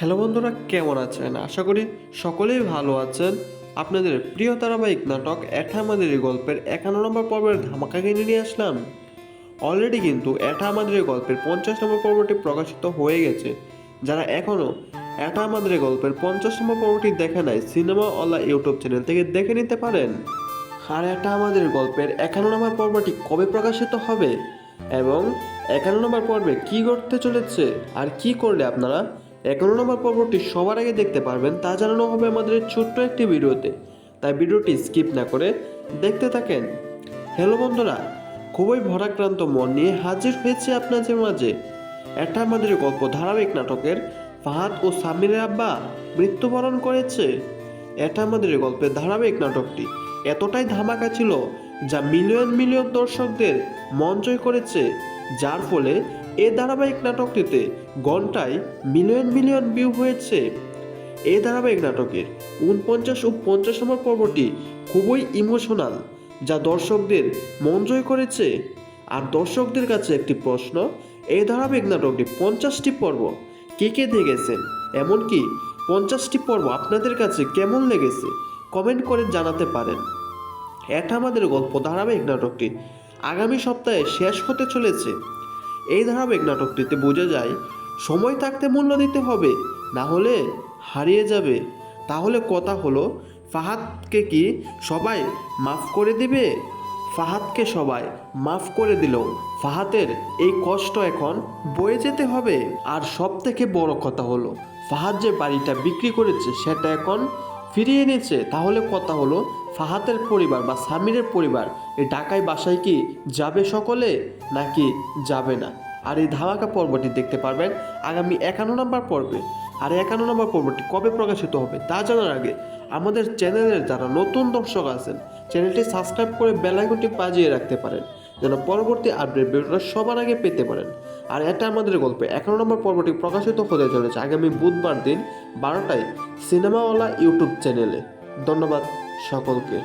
Hello বন্ধুরা, কেমন আছেন? আশা করি সকলেই ভালো আছেন। আপনাদের প্রিয় ধারাবাহিক নাটক এটা আমাদের এই গল্পের 51 নম্বর পর্বের ধামাকা কিনে নিয়ে আসলাম। অলরেডি কিন্তু এটা আমাদের এই গল্পের 50 নম্বর পর্বটি প্রকাশিত হয়ে গেছে। যারা এখনও এটা আমাদের এই গল্পের 50 নম্বর পর্বটি দেখে নাই, সিনেমা অলা ইউটিউব চ্যানেল থেকে দেখে নিতে পারেন। আর এটা আমাদের গল্পের 51 নম্বর পর্বটি কবে প্রকাশিত হবে এবং 51 নম্বর পর্বে কী ঘটতে চলেছে আর কি করলে আপনারা 51 নম্বর পর্বটি সবার আগে দেখতে পারবেন তা জানানো হবে আমাদের এই ছোট্ট একটি ভিডিওতে। তাই ভিডিওটি স্কিপ না করে দেখতে থাকেন। হ্যালো বন্ধুরা, খুবই ভরাক্রান্ত মন নিয়ে হাজির হয়েছে আপনাদের মাঝে এটা আমাদের গল্প ধারাবাহিক নাটকের ফাহাদ ও সামিরের আব্বা মৃত্যুবরণ করেছে। এটা আমাদের গল্পের ধারাবাহিক নাটকটি এতটাই ধামাকা ছিল যা মিলিয়ন মিলিয়ন দর্শকদের মন জয় করেছে, যার ফলে এই ধারাবাহিক নাটকটিতে ঘন্টায় মিলিয়ন মিলিয়ন ভিউ হয়েছে। এই ধারাবাহিক নাটকের 49 ও 50 নম্বর পর্বটি খুবই ইমোশনাল, যা দর্শকদের মন জয় করেছে। আর দর্শকদের কাছে একটি প্রশ্ন, এই ধারাবাহিক নাটকটি 50টি পর্ব কে কে দেখেছেন, এমনকি 50টি পর্ব আপনাদের কাছে কেমন লেগেছে কমেন্ট করে জানাতে পারেন। এটা আমাদের গল্প ধারাবাহিক নাটকটি আগামী সপ্তাহে শেষ হতে চলেছে। এই ধারাবাহিক নাটকটিতে বোঝা যায় সময় থাকতে মূল্য দিতে হবে, না হলে হারিয়ে যাবে। তাহলে কথা হলো, ফাহাদকে কি সবাই মাফ করে দিবে? ফাহাদকে সবাই মাফ করে দিল, ফাহাদের এই কষ্ট এখন বয়ে যেতে হবে। আর সব থেকে বড় কথা হলো, ফাহাদ যে বাড়িটা বিক্রি করেছে সেটা এখন ফিরিয়ে এনেছে। তাহলে কথা হলো, ফাহাদের পরিবার বা সামিরের পরিবার এই ঢাকায় বাসায় কি যাবে সকলে, নাকি যাবে না? আর এই ধামাকা পর্বটি দেখতে পারবেন আগামী 51 নম্বর পর্বে। আর 51 নম্বর পর্বটি কবে প্রকাশিত হবে তা জানার আগে আমাদের চ্যানেলের যারা নতুন দর্শক আছেন, চ্যানেলটি সাবস্ক্রাইব করে বেল আইকনটি বাজিয়ে রাখতে পারেন, যেন পরবর্তী আপডেট ভিডিওটা সবার আগে পেতে পারেন। আর এটা আমাদের গল্পে 51 নম্বর পর্বটি প্রকাশিত হতে চলেছে আগামী বুধবার দিন 12টায় সিনেমাওয়ালা ইউটিউব চ্যানেলে। ধন্যবাদ সকলকে।